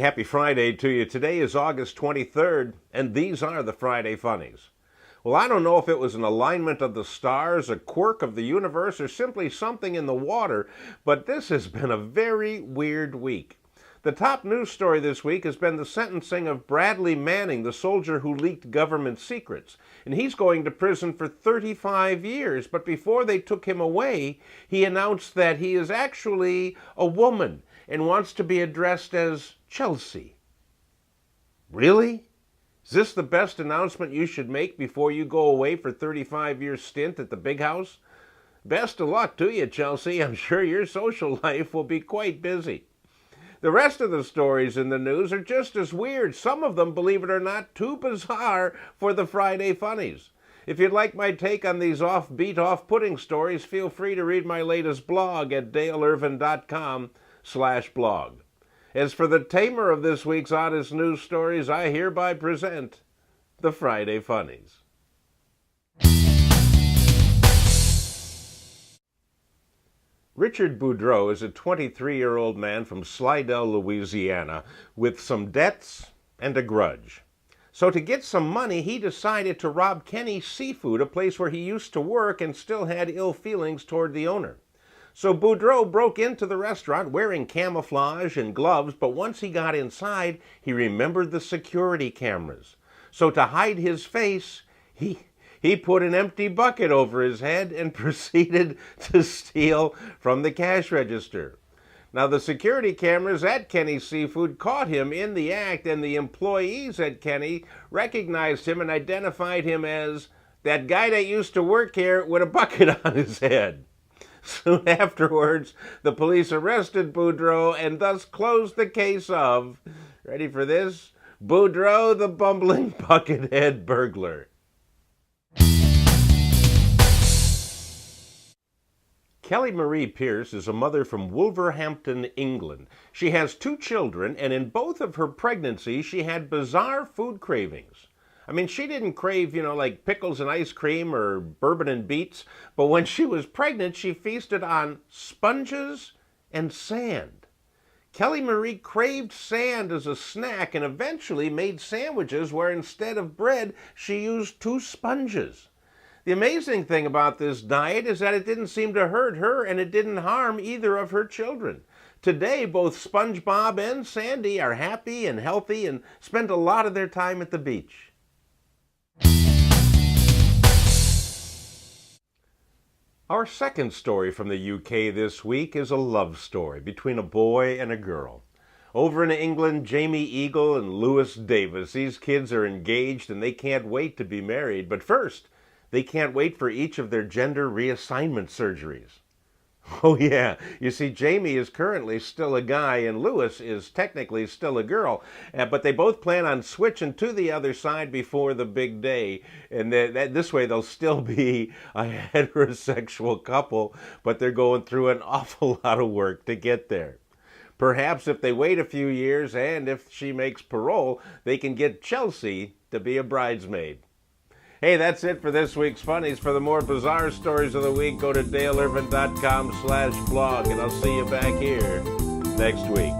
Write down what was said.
happy Friday to you. Today is August 23rd, and these are the Friday Funnies. Well, I don't know if it was an alignment of the stars, a quirk of the universe, or simply something in the water, but this has been a very weird week. The top news story this week has been the sentencing of Bradley Manning, the soldier who leaked government secrets. And he's going to prison for 35 years, but before they took him away, he announced that he is actually a woman and wants to be addressed as Chelsea. Really? Is this the best announcement you should make before you go away for 35-year stint at the big house? Best of luck to you, Chelsea. I'm sure your social life will be quite busy. The rest of the stories in the news are just as weird. Some of them, believe it or not, too bizarre for the Friday Funnies. If you'd like my take on these offbeat, off-putting stories, feel free to read my latest blog at daleirvin.com/blog. As for the tamer of this week's oddest news stories, I hereby present the Friday Funnies. Richard Boudreau is a 23-year-old man from Slidell, Louisiana, with some debts and a grudge. So to get some money, he decided to rob Kenny's Seafood, a place where he used to work and still had ill feelings toward the owner. So Boudreau broke into the restaurant wearing camouflage and gloves, but once he got inside, he remembered the security cameras. So to hide his face, he put an empty bucket over his head and proceeded to steal from the cash register. Now, the security cameras at Kenny's Seafood caught him in the act, and the employees at Kenny recognized him and identified him as that guy that used to work here with a bucket on his head. Soon afterwards, the police arrested Boudreau and thus closed the case of, ready for this, Boudreau the bumbling buckethead burglar. Kelly Marie Pierce is a mother from Wolverhampton, England. She has 2 children, and in both of her pregnancies, she had bizarre food cravings. I mean, she didn't crave, like pickles and ice cream or bourbon and beets, but when she was pregnant, she feasted on sponges and sand. Kelly Marie craved sand as a snack and eventually made sandwiches where instead of bread, she used 2 sponges. The amazing thing about this diet is that it didn't seem to hurt her and it didn't harm either of her children. Today, both SpongeBob and Sandy are happy and healthy and spend a lot of their time at the beach. Our second story from the UK this week is a love story between a boy and a girl. Over in England, Jamie Eagle and Lewis Davis, these kids are engaged and they can't wait to be married. But first, they can't wait for each of their gender reassignment surgeries. Oh yeah, you see, Jamie is currently still a guy and Lewis is technically still a girl, but they both plan on switching to the other side before the big day, and this way they'll still be a heterosexual couple, but they're going through an awful lot of work to get there. Perhaps if they wait a few years and if she makes parole, they can get Chelsea to be a bridesmaid. Hey, that's it for this week's Funnies. For the more bizarre stories of the week, go to daleirvin.com/blog, and I'll see you back here next week.